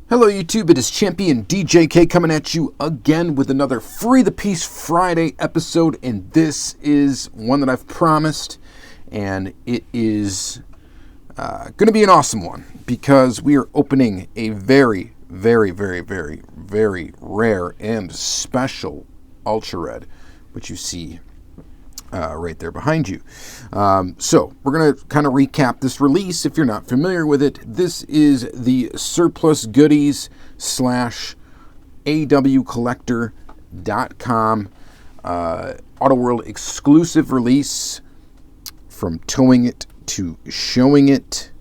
Hello YouTube, it is Championdjk coming at you again with another Free the Piece Friday episode, and this is one that I've promised, and it is going to be an awesome one because we are opening a very, very, very, very, very rare and special Ultra Red, which you see right there behind you. So we're going to kind of recap this release if you're not familiar with it. This is the SURPLUSgoodies / AWCollector.com Auto World exclusive release, from towing it to showing it.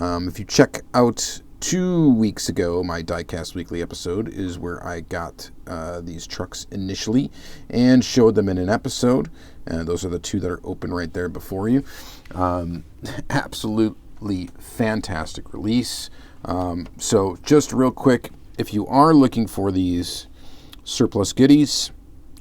If you check out 2 weeks ago, my Diecast weekly episode is where I got these trucks initially and showed them in an episode. Those are the two that are open right there before you. Absolutely fantastic release. So just real quick, if you are looking for these SURPLUSgoodies,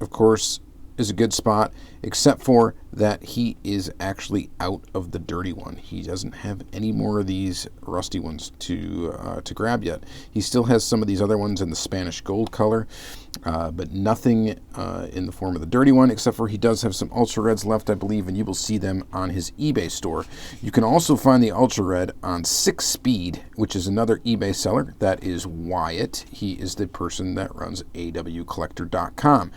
of course, is a good spot, except for that he is actually out of the dirty one. He doesn't have any more of these rusty ones to grab yet. He still has some of these other ones in the Spanish gold color, but nothing in the form of the dirty one, except for he does have some Ultra Reds left, I believe, and you will see them on his eBay store. You can also find the Ultra Red on 6 Speed, which is another eBay seller. That is Wyatt. He is the person that runs AWCollector.com.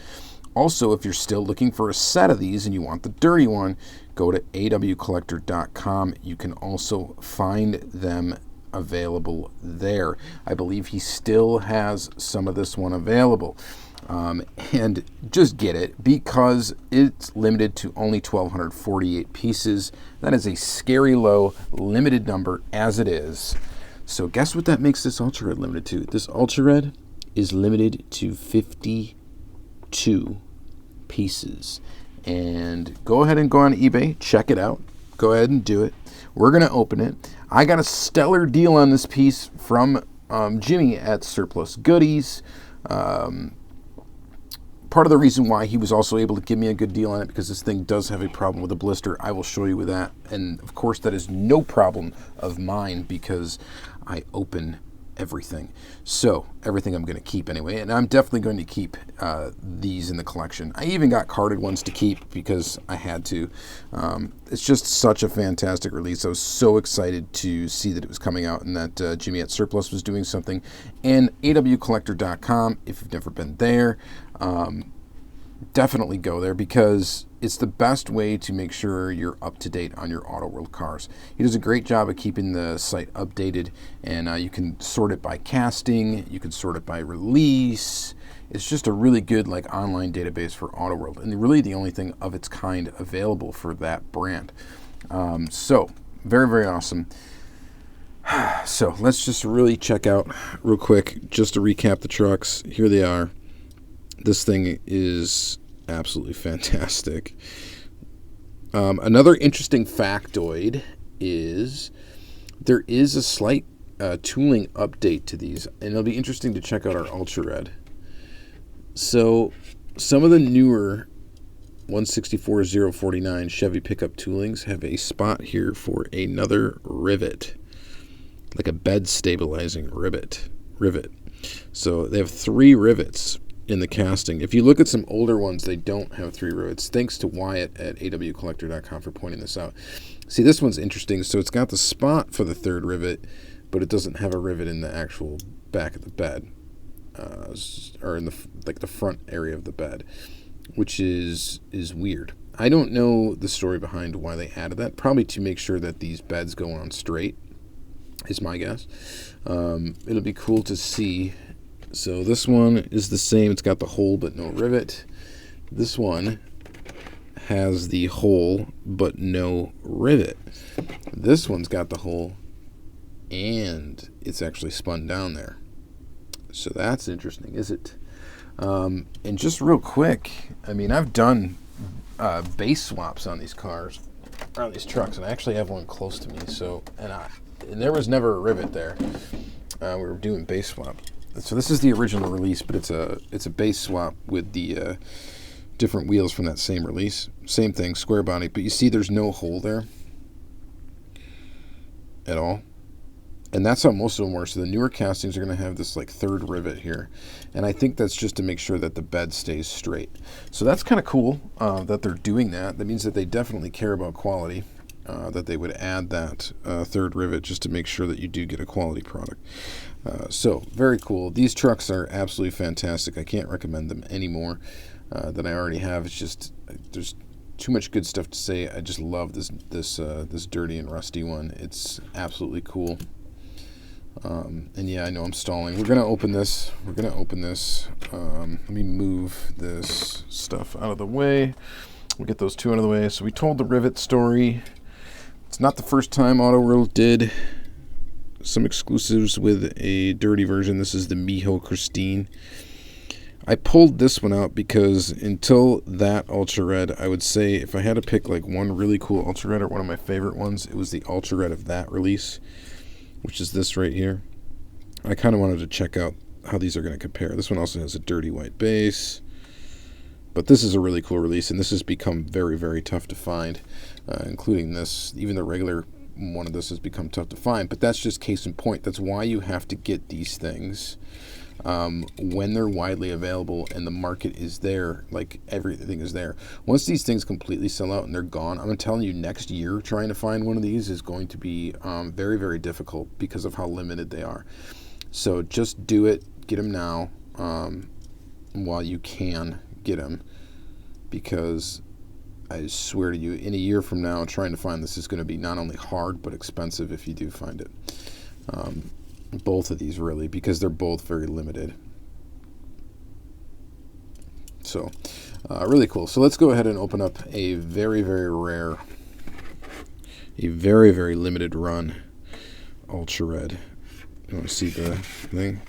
Also, if you're still looking for a set of these and you want the dirty one, go to AWCollector.com. You can also find them available there. I believe he still has some of this one available. And just get it because it's limited to only 1,248 pieces. That is a scary low, limited number as it is. So guess what that makes this Ultra Red limited to? This Ultra Red is limited to 52 pieces. And go ahead and go on eBay, check it out. Go ahead and do it. We're going to open it. I got a stellar deal on this piece from Jimmy at SURPLUSgoodies. Part of the reason why he was also able to give me a good deal on it, because this thing does have a problem with a blister. I will show you with that. And of course, that is no problem of mine because I open everything. So everything I'm going to keep anyway, and I'm definitely going to keep these in the collection. I even got carded ones to keep because I had to. It's just such a fantastic release. I was so excited to see that it was coming out and that Jimmy at Surplus was doing something. And AWCollector.com, if you've never been there, definitely go there because it's the best way to make sure you're up to date on your Auto World cars. He does a great job of keeping the site updated, and you can sort it by casting, you can sort it by release. It's just a really good online database for Auto World, and really the only thing of its kind available for that brand. So very, very awesome. So let's just really check out real quick, just to recap the trucks. Here they are. This thing is absolutely fantastic. Another interesting factoid is there is a slight tooling update to these, and it'll be interesting to check out our Ultra Red. So some of the newer 164-049 Chevy pickup toolings have a spot here for another rivet, like a bed stabilizing rivet. So they have 3 rivets in the casting. If you look at some older ones, they don't have 3 rivets. Thanks to Wyatt at AWCollector.com for pointing this out. See, this one's interesting. So it's got the spot for the 3rd rivet, but it doesn't have a rivet in the actual back of the bed, or in the the front area of the bed, which is weird. I don't know the story behind why they added that. Probably to make sure that these beds go on straight, is my guess. It'll be cool to see. So this one is the same. It's got the hole but no rivet. This one has the hole but no rivet. This one's got the hole and it's actually spun down there. So that's interesting, is it? And just real quick, I mean, I've done base swaps on these cars, on these trucks, and I actually have one close to me. So, and there was never a rivet there. We were doing base swap. So this is the original release, but it's a base swap with the different wheels from that same release. Same thing, square body, but you see there's no hole there at all. And that's how most of them work. So the newer castings are going to have this like third rivet here. And I think that's just to make sure that the bed stays straight. So that's kind of cool that they're doing that. That means that they definitely care about quality, that they would add that third rivet just to make sure that you do get a quality product. So very cool. These trucks are absolutely fantastic. I can't recommend them any more than I already have. It's just, there's too much good stuff to say. I just love this dirty and rusty one. It's absolutely cool. And yeah, I know I'm stalling. We're gonna open this. Let me move this stuff out of the way. We'll get those two out of the way. So we told the rivet story. It's not the first time AWCollectorcom did some exclusives with a dirty version. This is the Miho Christine. I pulled this one out because until that Ultra Red, I would say if I had to pick like one really cool Ultra Red or one of my favorite ones, it was the Ultra Red of that release, which is this right here. I kind of wanted to check out how these are going to compare. This one also has a dirty white base, but this is a really cool release, and this has become very, very tough to find, including this. Even the regular one of this has become tough to find, but that's just case in point. That's why you have to get these things when they're widely available and the market is there, like everything is there. Once these things completely sell out and they're gone, I'm telling you, next year trying to find one of these is going to be very, very difficult because of how limited they are. So just do it, get them now while you can get them, because I swear to you, in a year from now, trying to find this is going to be not only hard but expensive if you do find it. Both of these really, because they're both very limited. So really cool. So let's go ahead and open up a very, very rare, a very, very limited run Ultra Red. You want to see the thing?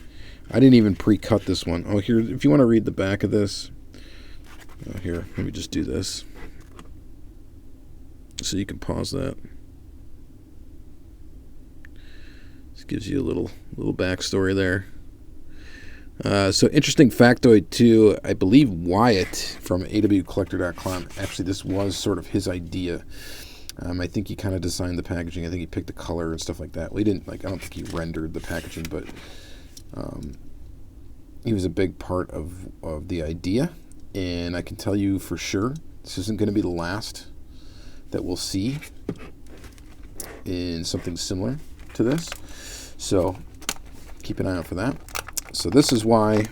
I didn't even pre-cut this one. Oh, here, if you want to read the back of this, here, let me just do this so you can pause that. Gives you a little backstory there. So interesting factoid too. I believe Wyatt from AWCollector.com, actually this was sort of his idea. I think he kind of designed the packaging. I think he picked the color and stuff like that. Well, he didn't, like, I don't think he rendered the packaging, but he was a big part of the idea. And I can tell you for sure, this isn't going to be the last that we'll see in something similar to this. So keep an eye out for that. So this is why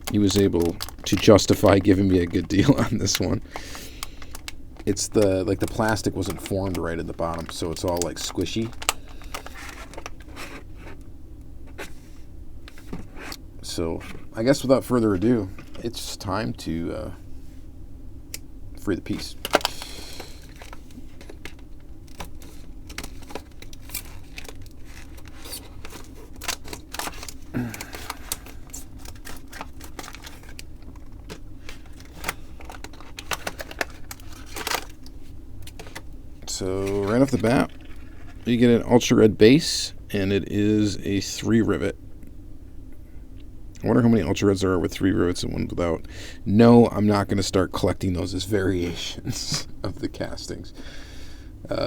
he was able to justify giving me a good deal on this one. It's the plastic wasn't formed right at the bottom, so it's all like squishy. So I guess without further ado, it's time to free the piece. So right off the bat, you get an Ultra Red base, and it is a 3 rivet. I wonder how many Ultra Reds there are with 3 rivets and one without. No, I'm not going to start collecting those as variations of the castings.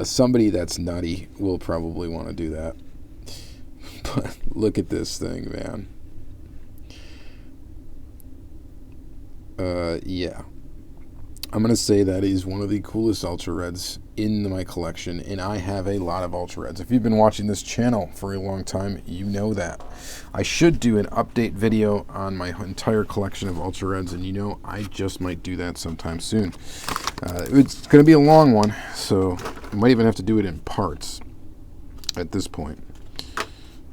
Somebody that's nutty will probably want to do that. But look at this thing, man. Yeah. I'm going to say that is one of the coolest Ultra Reds in my collection, and I have a lot of Ultra Reds. If you've been watching this channel for a long time, you know that. I should do an update video on my entire collection of Ultra Reds, and you know, I just might do that sometime soon. It's going to be a long one, so I might even have to do it in parts at this point.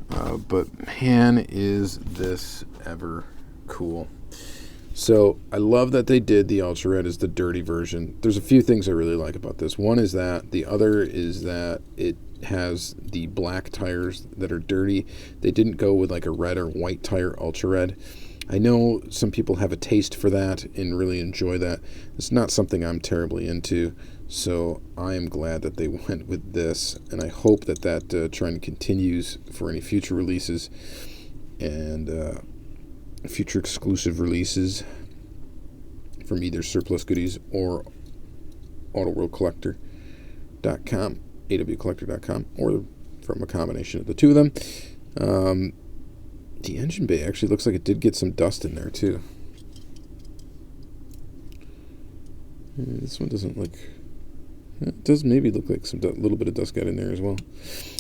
But man, is this ever cool. So I love that they did the Ultra Red as the dirty version. There's a few things I really like about this. One is that. The other is that it has the black tires that are dirty. They didn't go with like a red or white tire Ultra Red. I know some people have a taste for that and really enjoy that. It's not something I'm terribly into, so I am glad that they went with this, and I hope that that trend continues for any future releases and future exclusive releases from either SURPLUSgoodies or AWCollectorcom. AWCollector.com, or from a combination of the two of them. The engine bay actually looks like it did get some dust in there too. This one doesn't look... It does maybe look like some little bit of dust got in there as well.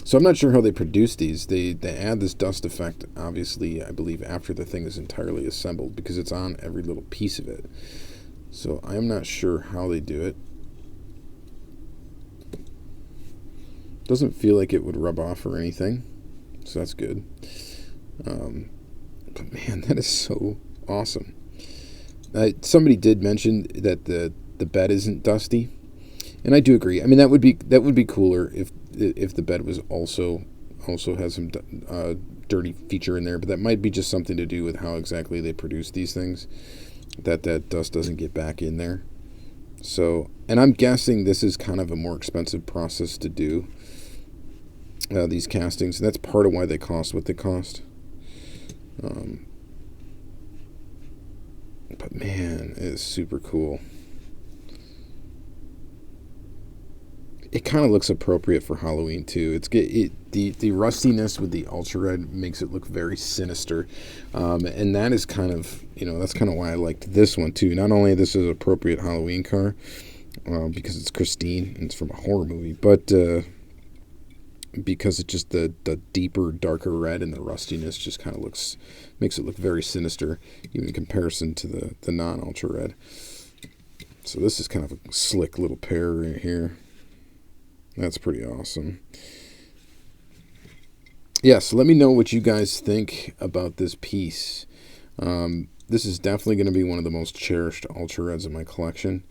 So I'm not sure how they produce these. They add this dust effect, obviously, I believe, after the thing is entirely assembled, because it's on every little piece of it. So I'm not sure how they do it. Doesn't feel like it would rub off or anything, so that's good. But man, that is so awesome. Somebody did mention that the bed isn't dusty. And I do agree. I mean, that would be cooler if the bed was also has some dirty feature in there. But that might be just something to do with how exactly they produce these things, that dust doesn't get back in there. So, and I'm guessing this is kind of a more expensive process to do these castings. And that's part of why they cost what they cost. But man, it is super cool. It kind of looks appropriate for Halloween too. The rustiness with the ultra red makes it look very sinister, and that is kind of that's kind of why I liked this one too. Not only this is an appropriate Halloween car because it's Christine and it's from a horror movie, but because it's just the deeper, darker red and the rustiness just kind of makes it look very sinister, even in comparison to the non-ultra red. So this is kind of a slick little pair right here. That's pretty awesome. So let me know what you guys think about this piece. This is definitely going to be one of the most cherished Ultra Reds in my collection.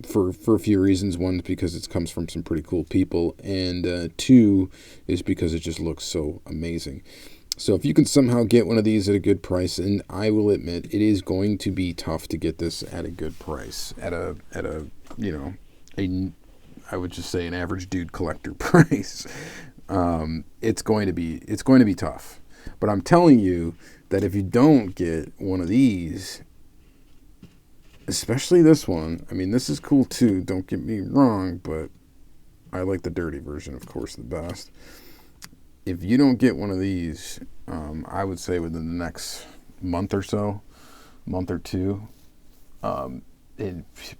For a few reasons. One, because it comes from some pretty cool people. And two, is because it just looks so amazing. So if you can somehow get one of these at a good price, and I will admit, it is going to be tough to get this at a good price. At a I would just say an average dude collector price. It's going to be tough. But I'm telling you that if you don't get one of these, especially this one, I mean, this is cool too, don't get me wrong, but I like the dirty version, of course, the best. If you don't get one of these, I would say within the next month or two,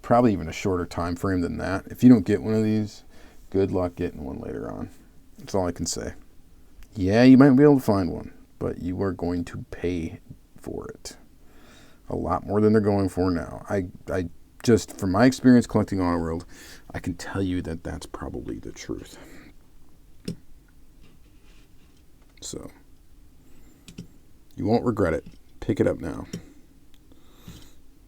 probably even a shorter time frame than that. If you don't get one of these, good luck getting one later on. That's all I can say. Yeah, you might be able to find one, but you are going to pay for it a lot more than they're going for now. I just, from my experience collecting Auto World, I can tell you that that's probably the truth. So, you won't regret it. Pick it up now.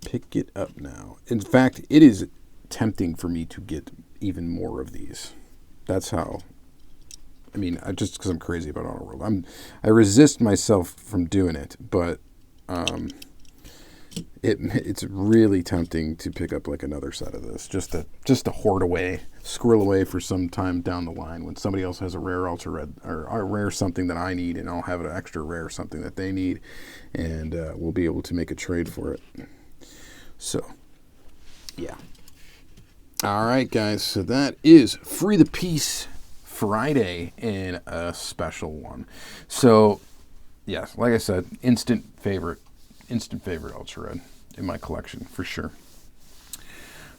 Pick it up now. In fact, it is tempting for me to get even more of these. That's how. I mean, just because I'm crazy about Auto World. I resist myself from doing it, but it's really tempting to pick up like another set of this, just to hoard away, squirrel away for some time down the line when somebody else has a rare ultra red or a rare something that I need, and I'll have an extra rare something that they need, and we'll be able to make a trade for it. So, yeah. All right, guys. So that is Free the Piece Friday in a special one. So, yes, like I said, instant favorite Ultra Red in my collection for sure.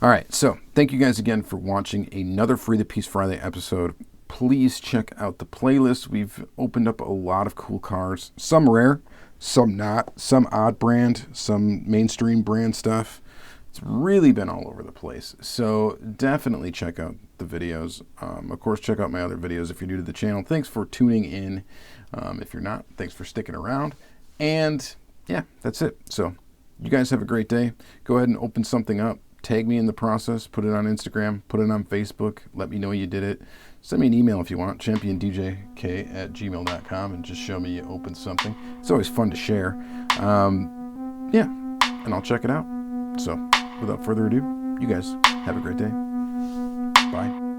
All right, so thank you guys again for watching another Free the Piece Friday episode. Please check out the playlist. We've opened up a lot of cool cars, some rare, some not, some odd brand, some mainstream brand stuff. It's really been all over the place. So definitely check out the videos. Of course, check out my other videos if you're new to the channel. Thanks for tuning in. If you're not, thanks for sticking around. And yeah, that's it. So you guys have a great day. Go ahead and open something up. Tag me in the process. Put it on Instagram. Put it on Facebook. Let me know you did it. Send me an email if you want. Championdjk@gmail.com, and just show me you opened something. It's always fun to share. Yeah, and I'll check it out. So without further ado, you guys have a great day. Bye.